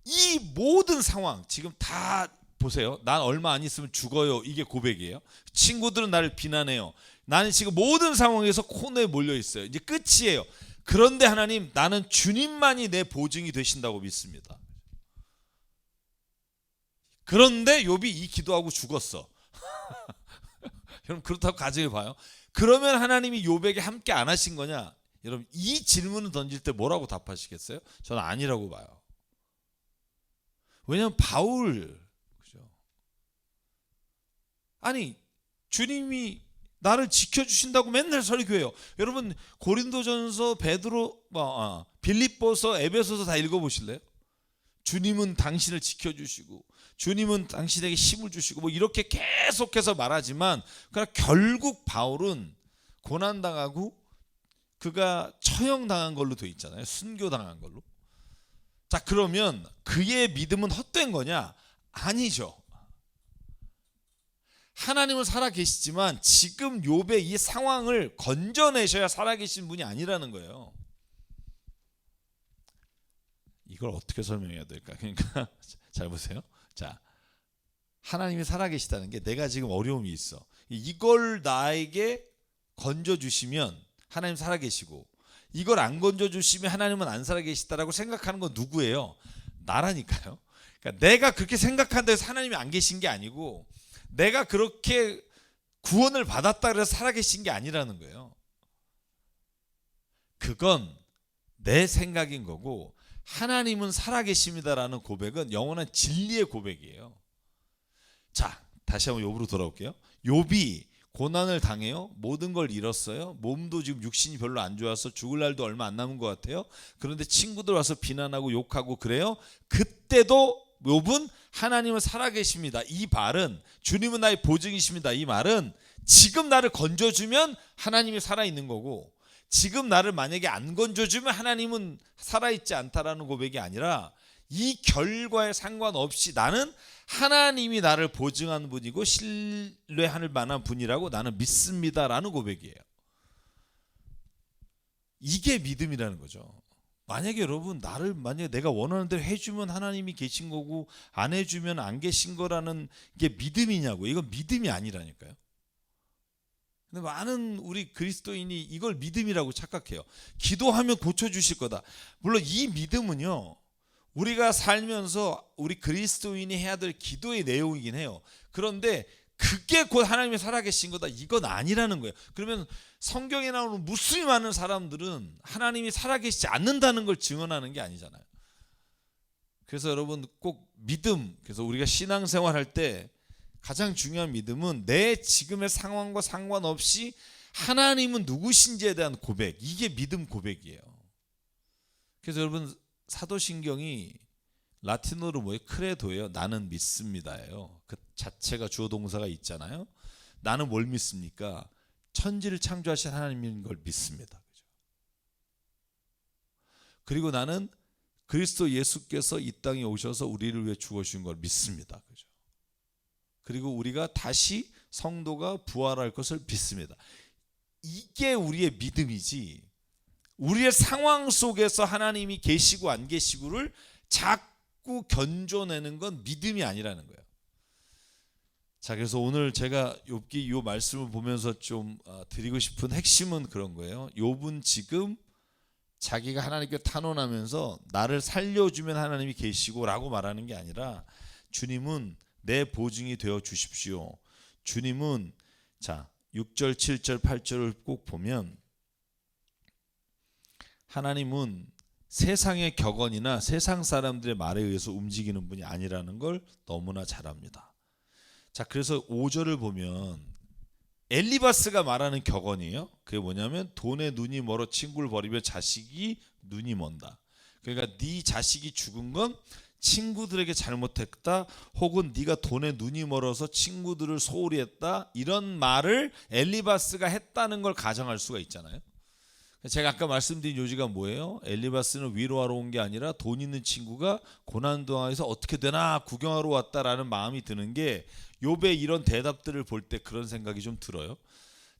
이 모든 상황 지금 다 보세요. 난 얼마 안 있으면 죽어요. 이게 고백이에요. 친구들은 나를 비난해요. 나는 지금 모든 상황에서 코너에 몰려 있어요. 이제 끝이에요. 그런데 하나님, 나는 주님만이 내 보증이 되신다고 믿습니다. 그런데 욥이 이 기도하고 죽었어. 여러분 그렇다고 가정해 봐요. 그러면 하나님이 욥에게 함께 안 하신 거냐? 여러분 이 질문을 던질 때 뭐라고 답하시겠어요? 저는 아니라고 봐요. 왜냐하면 바울 그죠? 아니 주님이 나를 지켜주신다고 맨날 설교해요. 여러분 고린도전서, 베드로, 빌립보서, 에베소서 다 읽어보실래요? 주님은 당신을 지켜주시고 주님은 당신에게 힘을 주시고 뭐 이렇게 계속해서 말하지만 그러나 결국 바울은 고난당하고 그가 처형당한 걸로 돼 있잖아요. 순교당한 걸로. 자, 그러면 그의 믿음은 헛된 거냐? 아니죠. 하나님은 살아계시지만 지금 욥의 이 상황을 건져내셔야 살아계신 분이 아니라는 거예요. 이걸 어떻게 설명해야 될까? 그러니까 잘 보세요. 자, 하나님이 살아계시다는 게 내가 지금 어려움이 있어. 이걸 나에게 건져주시면 하나님 살아계시고 이걸 안 건져주시면 하나님은 안 살아계시다라고 생각하는 건 누구예요? 나라니까요. 그러니까 내가 그렇게 생각한다고 해서 하나님이 안 계신 게 아니고 내가 그렇게 구원을 받았다 그래서 살아계신 게 아니라는 거예요. 그건 내 생각인 거고 하나님은 살아계십니다라는 고백은 영원한 진리의 고백이에요. 자, 다시 한번 욥으로 돌아올게요. 욥이 고난을 당해요. 모든 걸 잃었어요. 몸도 지금 육신이 별로 안 좋아서 죽을 날도 얼마 안 남은 것 같아요. 그런데 친구들 와서 비난하고 욕하고 그래요. 그때도 욥은 하나님은 살아계십니다. 이 말은 주님은 나의 보증이십니다. 이 말은 지금 나를 건져주면 하나님이 살아있는 거고 지금 나를 만약에 안 건져주면 하나님은 살아있지 않다라는 고백이 아니라 이 결과에 상관없이 나는 하나님이 나를 보증하는 분이고 신뢰할 만한 분이라고 나는 믿습니다라는 고백이에요. 이게 믿음이라는 거죠. 만약에 여러분 나를 만약에 내가 원하는 대로 해주면 하나님이 계신 거고 안 해주면 안 계신 거라는 게 믿음이냐고. 이건 믿음이 아니라니까요. 근데 많은 우리 그리스도인이 이걸 믿음이라고 착각해요. 기도하면 고쳐주실 거다. 물론 이 믿음은요 우리가 살면서 우리 그리스도인이 해야 될 기도의 내용이긴 해요. 그런데 그게 곧 하나님이 살아계신 거다 이건 아니라는 거예요. 그러면 성경에 나오는 무수히 많은 사람들은 하나님이 살아계시지 않는다는 걸 증언하는 게 아니잖아요. 그래서 여러분 꼭 믿음, 그래서 우리가 신앙생활 할 때 가장 중요한 믿음은 내 지금의 상황과 상관없이 하나님은 누구신지에 대한 고백, 이게 믿음 고백이에요. 그래서 여러분 사도신경이 라틴어로 뭐예요? 크레도예요. 나는 믿습니다예요. 그 자체가 주어 동사가 있잖아요. 나는 뭘 믿습니까? 천지를 창조하신 하나님인 걸 믿습니다. 그죠? 그리고 나는 그리스도 예수께서 이 땅에 오셔서 우리를 위해 죽어주신 걸 믿습니다. 그죠? 그리고 우리가 다시 성도가 부활할 것을 믿습니다. 이게 우리의 믿음이지, 우리의 상황 속에서 하나님이 계시고 안 계시고를 자꾸 견줘내는 건 믿음이 아니라는 거예요. 자, 그래서 오늘 제가 욥기 이 말씀을 보면서 좀 드리고 싶은 핵심은 그런 거예요. 욥은 지금 자기가 하나님께 탄원하면서 나를 살려주면 하나님이 계시고 라고 말하는 게 아니라, 주님은 내 보증이 되어 주십시오. 주님은, 자 6절 7절 8절을 꼭 보면 하나님은 세상의 격언이나 세상 사람들의 말에 의해서 움직이는 분이 아니라는 걸 너무나 잘 압니다. 자, 그래서 5절을 보면 엘리바스가 말하는 격언이에요. 그게 뭐냐면 돈에 눈이 멀어 친구를 버리며 자식이 눈이 먼다. 그러니까 네 자식이 죽은 건 친구들에게 잘못했다, 혹은 네가 돈에 눈이 멀어서 친구들을 소홀히 했다, 이런 말을 엘리바스가 했다는 걸 가정할 수가 있잖아요. 제가 아까 말씀드린 요지가 뭐예요? 엘리바스는 위로하러 온 게 아니라 돈 있는 친구가 고난당해서 어떻게 되나 구경하러 왔다라는 마음이 드는 게, 욥의 이런 대답들을 볼 때 그런 생각이 좀 들어요.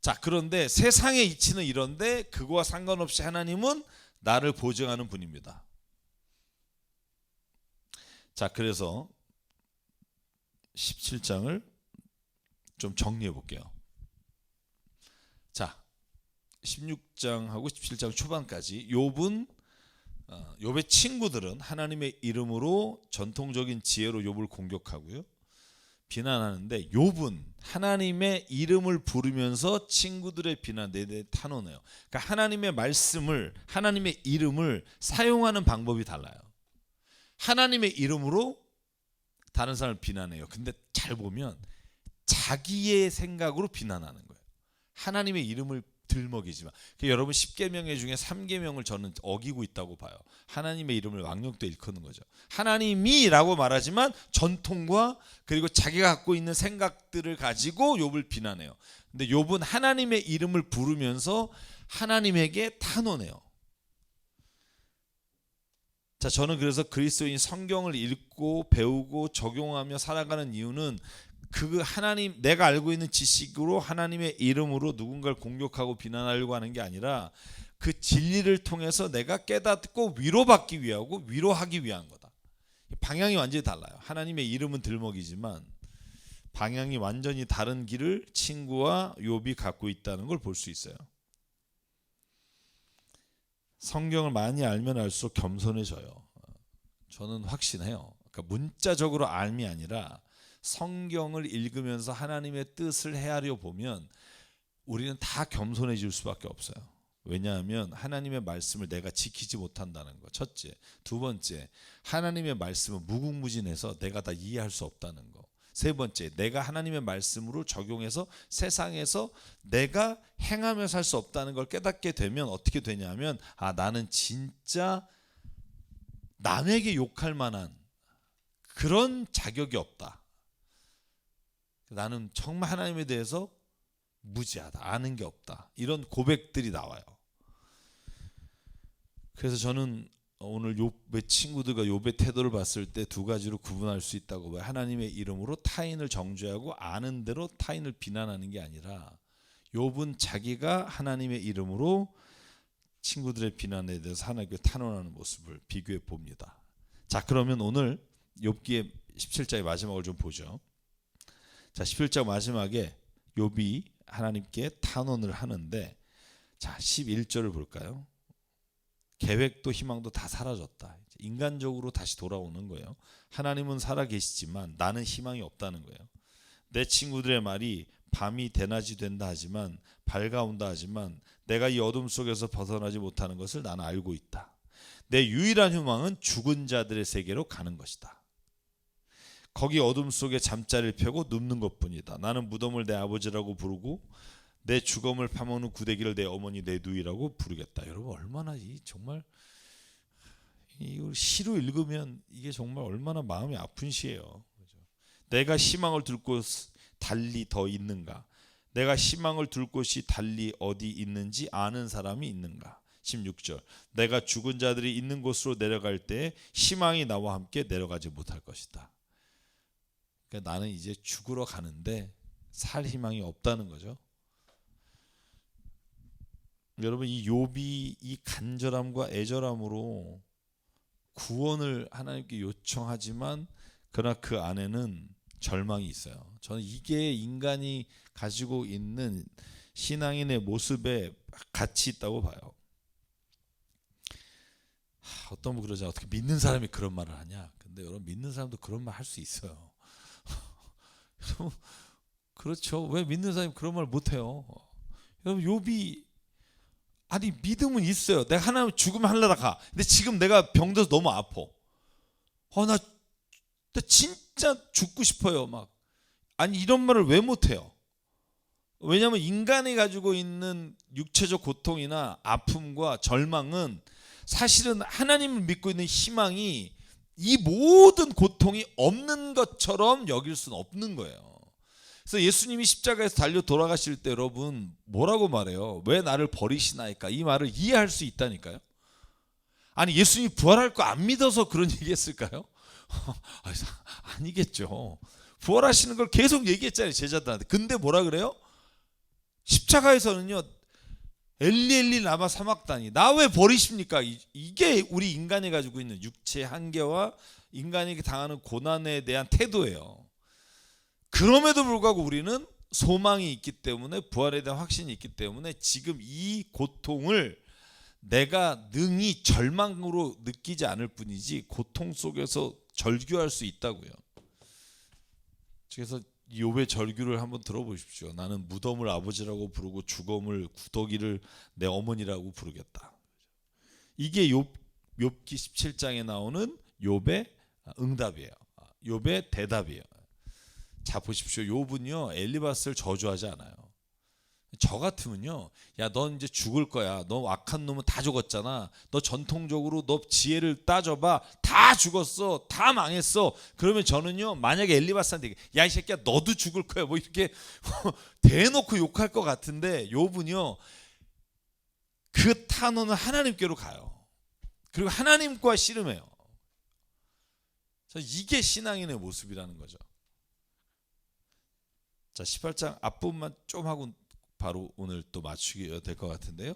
자, 그런데 세상의 이치는 이런데 그거와 상관없이 하나님은 나를 보증하는 분입니다. 자, 그래서 17장을 좀 정리해 볼게요. 자, 16장하고 17장 초반까지 욥은 욥의 친구들은 하나님의 이름으로 전통적인 지혜로 욥을 공격하고요, 비난하는데, 욥은 하나님의 이름을 부르면서 친구들의 비난에 탄원해요. 그러니까 하나님의 말씀을, 하나님의 이름을 사용하는 방법이 달라요. 하나님의 이름으로 다른 사람을 비난해요. 근데 잘 보면 자기의 생각으로 비난하는 거예요. 하나님의 이름을 들먹이지만, 여러분 10계명 중에 3계명을 저는 어기고 있다고 봐요. 하나님의 이름을 왕력도 일컫는 거죠. 하나님이라고 말하지만 전통과 그리고 자기가 갖고 있는 생각들을 가지고 욥을 비난해요. 근데 욥은 하나님의 이름을 부르면서 하나님에게 탄원해요. 자, 저는 그래서 그리스도인 성경을 읽고 배우고 적용하며 살아가는 이유는, 그 하나님, 내가 알고 있는 지식으로 하나님의 이름으로 누군가를 공격하고 비난하려고 하는 게 아니라, 그 진리를 통해서 내가 깨닫고 위로받기 위하고 위로하기 위한 거다. 방향이 완전히 달라요. 하나님의 이름은 들먹이지만 방향이 완전히 다른 길을 친구와 욥이 갖고 있다는 걸 볼 수 있어요. 성경을 많이 알면 알수록 겸손해져요. 저는 확신해요. 그러니까 문자적으로 알미 아니라 성경을 읽으면서 하나님의 뜻을 헤아려 보면 우리는 다 겸손해질 수밖에 없어요. 왜냐하면 하나님의 말씀을 내가 지키지 못한다는 거, 첫째. 두 번째, 하나님의 말씀은 무궁무진해서 내가 다 이해할 수 없다는 거. 세 번째, 내가 하나님의 말씀으로 적용해서 세상에서 내가 행하며 살 수 없다는 걸 깨닫게 되면 어떻게 되냐면, 아, 나는 진짜 남에게 욕할 만한 그런 자격이 없다. 나는 정말 하나님에 대해서 무지하다, 아는 게 없다, 이런 고백들이 나와요. 그래서 저는 오늘 욥의 친구들과 욥의 태도를 봤을 때 두 가지로 구분할 수 있다고 봐요. 하나님의 이름으로 타인을 정죄하고 아는 대로 타인을 비난하는 게 아니라, 욥은 자기가 하나님의 이름으로 친구들의 비난에 대해서 하나님께 탄원하는 모습을 비교해 봅니다. 자, 그러면 오늘 욥기의 17장의 마지막을 좀 보죠. 자, 17장 마지막에 욥이 하나님께 탄원을 하는데, 자 11절을 볼까요? 계획도 희망도 다 사라졌다. 인간적으로 다시 돌아오는 거예요. 하나님은 살아계시지만 나는 희망이 없다는 거예요. 내 친구들의 말이 밤이 대낮이 된다 하지만, 밝아온다 하지만 내가 이 어둠 속에서 벗어나지 못하는 것을 나는 알고 있다. 내 유일한 희망은 죽은 자들의 세계로 가는 것이다. 거기 어둠 속에 잠자리를 펴고 눕는 것뿐이다. 나는 무덤을 내 아버지라고 부르고 내 죽음을 파먹는 구데기를 내 어머니 내 누이라고 부르겠다. 여러분, 얼마나 정말 이걸 시로 읽으면 이게 정말 얼마나 마음이 아픈 시예요. 내가 희망을 둘 곳 달리 더 있는가? 내가 희망을 둘 곳이 달리 어디 있는지 아는 사람이 있는가? 16절, 내가 죽은 자들이 있는 곳으로 내려갈 때 희망이 나와 함께 내려가지 못할 것이다. 그러니까 나는 이제 죽으러 가는데 살 희망이 없다는 거죠. 여러분, 이 욥이 이 간절함과 애절함으로 구원을 하나님께 요청하지만 그러나 그 안에는 절망이 있어요. 저는 이게 인간이 가지고 있는 신앙인의 모습에 같이 있다고 봐요. 어떤 분 그러잖아. 어떻게 믿는 사람이 그런 말을 하냐. 근데 여러분, 믿는 사람도 그런 말 할 수 있어요. 그렇죠. 왜 믿는 사람이 그런 말 못해요? 여러분, 욥이 아니 믿음은 있어요. 내가 하나님 죽으면 하늘나라 가. 근데 지금 내가 병들어서 너무 아파. 나 진짜 죽고 싶어요. 막 아니 이런 말을 왜 못해요? 왜냐하면 인간이 가지고 있는 육체적 고통이나 아픔과 절망은 사실은 하나님을 믿고 있는 희망이 이 모든 고통이 없는 것처럼 여길 수는 없는 거예요. 그래서 예수님이 십자가에서 달려 돌아가실 때 여러분 뭐라고 말해요? 왜 나를 버리시나이까? 이 말을 이해할 수 있다니까요. 아니 예수님이 부활할 거 안 믿어서 그런 얘기했을까요? 아니겠죠. 부활하시는 걸 계속 얘기했잖아요, 제자들한테. 근데 뭐라 그래요? 십자가에서는요, 엘리 엘리 라마 사막다니, 나 왜 버리십니까? 이게 우리 인간이 가지고 있는 육체의 한계와 인간이 당하는 고난에 대한 태도예요. 그럼에도 불구하고 우리는 소망이 있기 때문에, 부활에 대한 확신이 있기 때문에 지금 이 고통을 내가 능히 절망으로 느끼지 않을 뿐이지 고통 속에서 절규할 수 있다고요. 그래서 욥의 절규를 한번 들어보십시오. 나는 무덤을 아버지라고 부르고 죽음을 구더기를 내 어머니라고 부르겠다. 이게 욥기 17장에 나오는 욥의 응답이에요. 욥의 대답이에요. 자 보십시오. 욥은요 엘리바스를 저주하지 않아요. 저 같으면요, 야 넌 이제 죽을 거야. 너 악한 놈은 다 죽었잖아. 너 전통적으로 너 지혜를 따져봐. 다 죽었어. 다 망했어. 그러면 저는요, 만약에 엘리바스한테 야 이 새끼야 너도 죽을 거야 뭐 이렇게 대놓고 욕할 것 같은데, 욥은요 그 탄원은 하나님께로 가요. 그리고 하나님과 씨름해요. 이게 신앙인의 모습이라는 거죠. 자 18장 앞부분만 좀 하고 바로 오늘 또 맞추게 될 것 같은데요.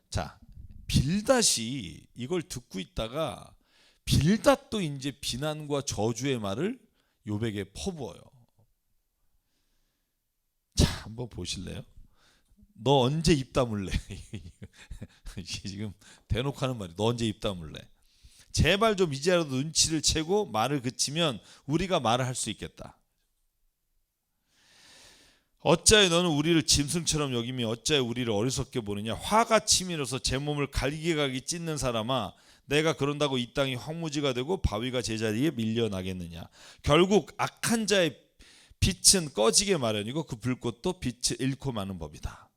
자 빌닷이 이걸 듣고 있다가 빌닷도 이제 비난과 저주의 말을 욥에게 퍼부어요. 자 한번 보실래요? 너 언제 입 다물래? 지금 대놓고 하는 말이 너 언제 입 다물래? 제발 좀 이제라도 눈치를 채고 말을 그치면 우리가 말을 할 수 있겠다. 어찌하여 너는 우리를 짐승처럼 여기며 어찌하여 우리를 어리석게 보느냐? 화가 치밀어서 제 몸을 갈기갈기 찢는 사람아, 내가 그런다고 이 땅이 황무지가 되고 바위가 제자리에 밀려나겠느냐? 결국 악한 자의 빛은 꺼지게 마련이고 그 불꽃도 빛을 잃고 마는 법이다.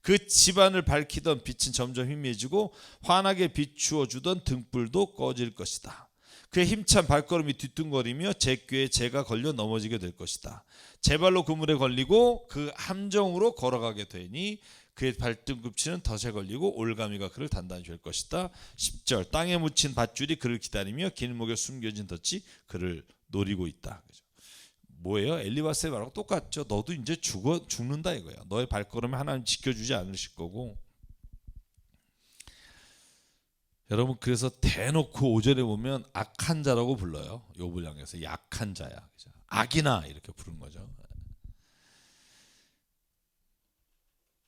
그 집안을 밝히던 빛은 점점 희미해지고 환하게 비추어 주던 등불도 꺼질 것이다. 그의 힘찬 발걸음이 뒤뚱거리며 제 꾀에 재가 걸려 넘어지게 될 것이다. 제 발로 그물에 걸리고 그 함정으로 걸어가게 되니 그의 발등꿈치는 덫에 걸리고 올가미가 그를 단단히 쥘 것이다. 10절 땅에 묻힌 밧줄이 그를 기다리며 길목에 숨겨진 덫이 그를 노리고 있다. 뭐예요? 엘리바스의 말하고 똑같죠. 너도 이제 죽는다 이거야. 너의 발걸음을 하나님 지켜주지 않으실 거고. 여러분 그래서 대놓고 5절에 보면 악한 자라고 불러요. 욥을 향해서 약한 자야. 그죠? 악이나 이렇게 부른 거죠.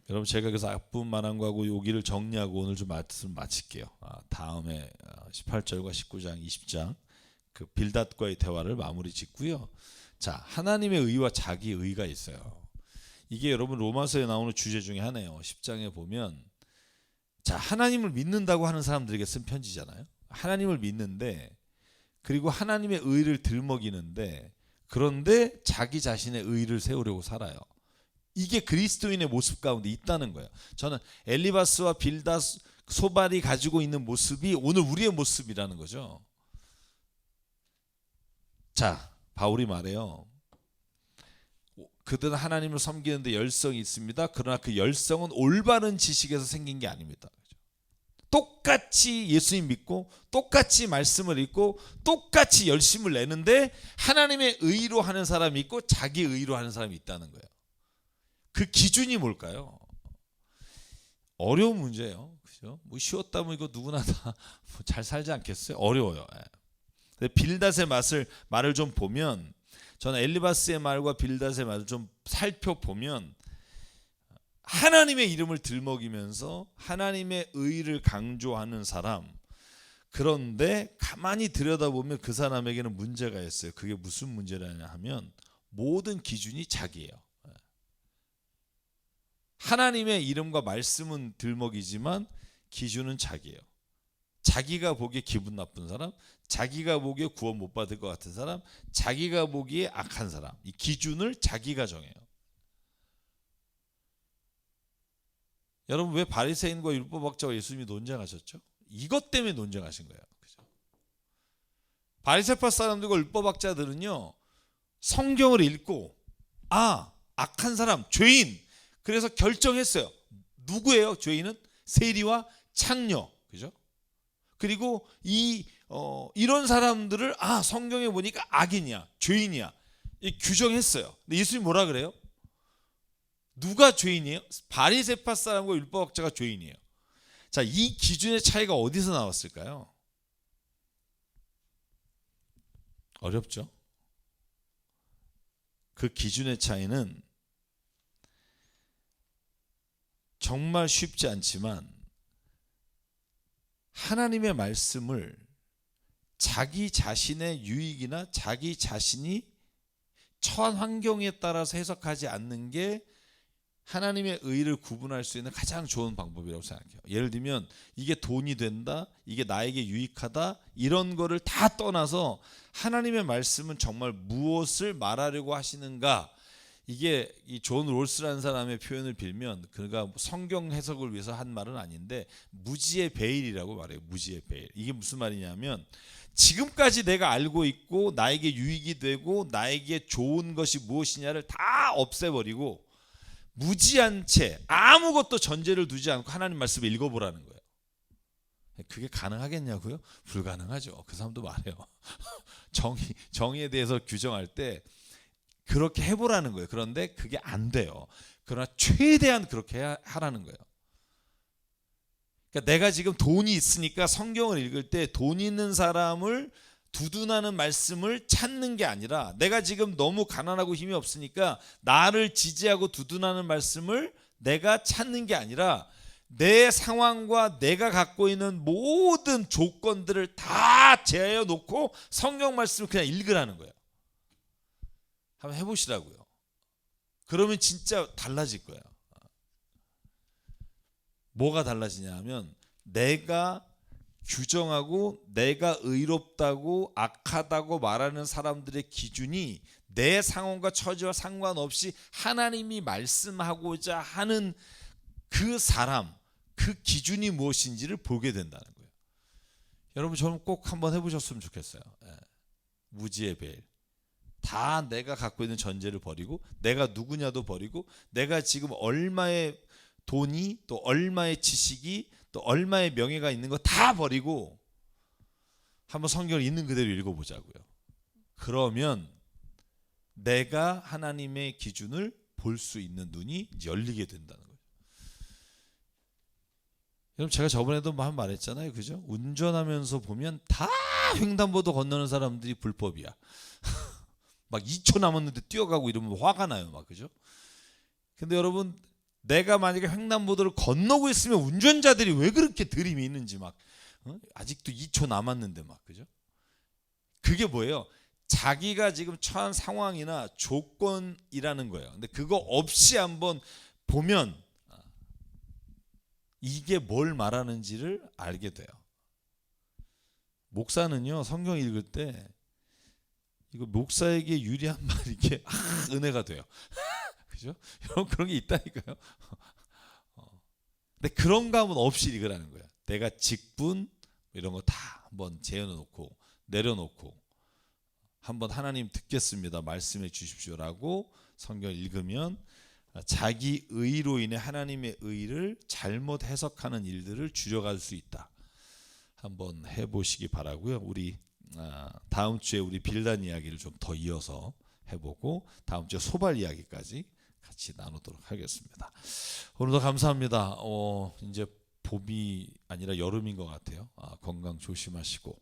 여러분 제가 그래서 앞부분 말한 거하고 여기를 정리하고 오늘 좀 말씀을 마칠게요. 다음에 18절과 19장 20장 그 빌닷과의 대화를 마무리 짓고요. 자 하나님의 의와 자기 의가 있어요. 이게 여러분 로마서에 나오는 주제 중에 하나예요. 10장에 보면 자 하나님을 믿는다고 하는 사람들에게 쓴 편지잖아요. 하나님을 믿는데 그리고 하나님의 의를 들먹이는데 그런데 자기 자신의 의를 세우려고 살아요. 이게 그리스도인의 모습 가운데 있다는 거예요. 저는 엘리바스와 빌닷 소발이 가지고 있는 모습이 오늘 우리의 모습이라는 거죠. 자 바울이 말해요. 그들은 하나님을 섬기는데 열성이 있습니다. 그러나 그 열성은 올바른 지식에서 생긴 게 아닙니다. 똑같이 예수님 믿고 똑같이 말씀을 읽고 똑같이 열심을 내는데 하나님의 의로 하는 사람이 있고 자기 의로 하는 사람이 있다는 거예요. 그 기준이 뭘까요? 어려운 문제예요. 그죠? 뭐 쉬웠다면 이거 누구나 다 잘 살지 않겠어요? 어려워요. 예. 빌닷의 말을 좀 보면, 저는 엘리바스의 말과 빌닷의 말을 좀 살펴보면 하나님의 이름을 들먹이면서 하나님의 의를 강조하는 사람, 그런데 가만히 들여다보면 그 사람에게는 문제가 있어요. 그게 무슨 문제라냐 하면 모든 기준이 자기예요. 하나님의 이름과 말씀은 들먹이지만 기준은 자기예요. 자기가 보기에 기분 나쁜 사람, 자기가 보기에 구원 못 받을 것 같은 사람, 자기가 보기에 악한 사람, 이 기준을 자기가 정해요. 여러분, 왜 바리새인과 율법학자와 예수님이 논쟁하셨죠? 이것 때문에 논쟁하신 거예요. 그죠? 바리새파 사람들과 율법학자들은요, 성경을 읽고 악한 사람, 죄인, 그래서 결정했어요. 누구예요? 죄인은 세리와 창녀, 그죠? 그리고 이런 사람들을 성경에 보니까 악인이야, 죄인이야, 규정했어요. 근데 예수님 뭐라 그래요? 누가 죄인이에요? 바리새파 사람과 율법학자가 죄인이에요. 자, 이 기준의 차이가 어디서 나왔을까요? 어렵죠? 그 기준의 차이는 정말 쉽지 않지만 하나님의 말씀을 자기 자신의 유익이나 자기 자신이 처한 환경에 따라서 해석하지 않는 게 하나님의 의를 구분할 수 있는 가장 좋은 방법이라고 생각해요. 예를 들면 이게 돈이 된다, 이게 나에게 유익하다, 이런 거를 다 떠나서 하나님의 말씀은 정말 무엇을 말하려고 하시는가, 이게 이 존 롤스라는 사람의 표현을 빌면 그가 성경 해석을 위해서 한 말은 아닌데 무지의 베일이라고 말해요. 무지의 베일. 이게 무슨 말이냐면 지금까지 내가 알고 있고 나에게 유익이 되고 나에게 좋은 것이 무엇이냐를 다 없애버리고 무지한 채 아무것도 전제를 두지 않고 하나님 말씀을 읽어보라는 거예요. 그게 가능하겠냐고요? 불가능하죠. 그 사람도 말해요. 정의에 대해서 규정할 때 그렇게 해보라는 거예요. 그런데 그게 안 돼요. 그러나 최대한 그렇게 하라는 거예요. 그러니까 내가 지금 돈이 있으니까 성경을 읽을 때 돈 있는 사람을 두둔하는 말씀을 찾는 게 아니라, 내가 지금 너무 가난하고 힘이 없으니까 나를 지지하고 두둔하는 말씀을 내가 찾는 게 아니라 내 상황과 내가 갖고 있는 모든 조건들을 다 제하여 놓고 성경 말씀을 그냥 읽으라는 거예요. 한번 해보시라고요. 그러면 진짜 달라질 거예요. 뭐가 달라지냐 하면 내가 규정하고 내가 의롭다고 악하다고 말하는 사람들의 기준이 내 상황과 처지와 상관없이 하나님이 말씀하고자 하는 그 사람, 그 기준이 무엇인지를 보게 된다는 거예요. 여러분, 저는 꼭 한번 해보셨으면 좋겠어요. 무지의 베일. 다 내가 갖고 있는 전제를 버리고 내가 누구냐도 버리고 내가 지금 얼마의 돈이 또 얼마의 지식이 또 얼마의 명예가 있는 거 다 버리고 한번 성경을 있는 그대로 읽어보자고요. 그러면 내가 하나님의 기준을 볼 수 있는 눈이 열리게 된다는 거예요. 여러분, 제가 저번에도 한 말했잖아요. 그죠? 운전하면서 보면 다 횡단보도 건너는 사람들이 불법이야. 막 2초 남았는데 뛰어가고 이러면 화가 나요. 막, 그죠? 근데 여러분, 내가 만약에 횡단보도를 건너고 있으면 운전자들이 왜 그렇게 들이미 있는지 막 아직도 2초 남았는데 막, 그죠? 그게 뭐예요? 자기가 지금 처한 상황이나 조건이라는 거예요. 근데 그거 없이 한번 보면 이게 뭘 말하는지를 알게 돼요. 목사는요, 성경 읽을 때 이거 목사에게 유리한 말이 이게 은혜가 돼요. 그죠? 여러분, 그런 게 있다니까요. 근데 그런 감은 없이 읽으라는 거예요. 내가 직분 이런 거 다 한번 재어놓고 내려놓고 한번 하나님 듣겠습니다, 말씀해 주십시오라고 성경을 읽으면 자기 의로 인해 하나님의 의를 잘못 해석하는 일들을 줄여갈 수 있다. 한번 해보시기 바라고요. 우리 다음 주에 우리 빌단 이야기를 좀 더 이어서 해보고 다음 주에 소발 이야기까지 같이 나누도록 하겠습니다. 오늘도 감사합니다. 이제 봄이 아니라 여름인 것 같아요. 건강 조심하시고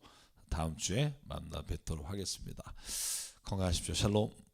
다음 주에 만나 뵙도록 하겠습니다. 건강하십시오. 샬롬.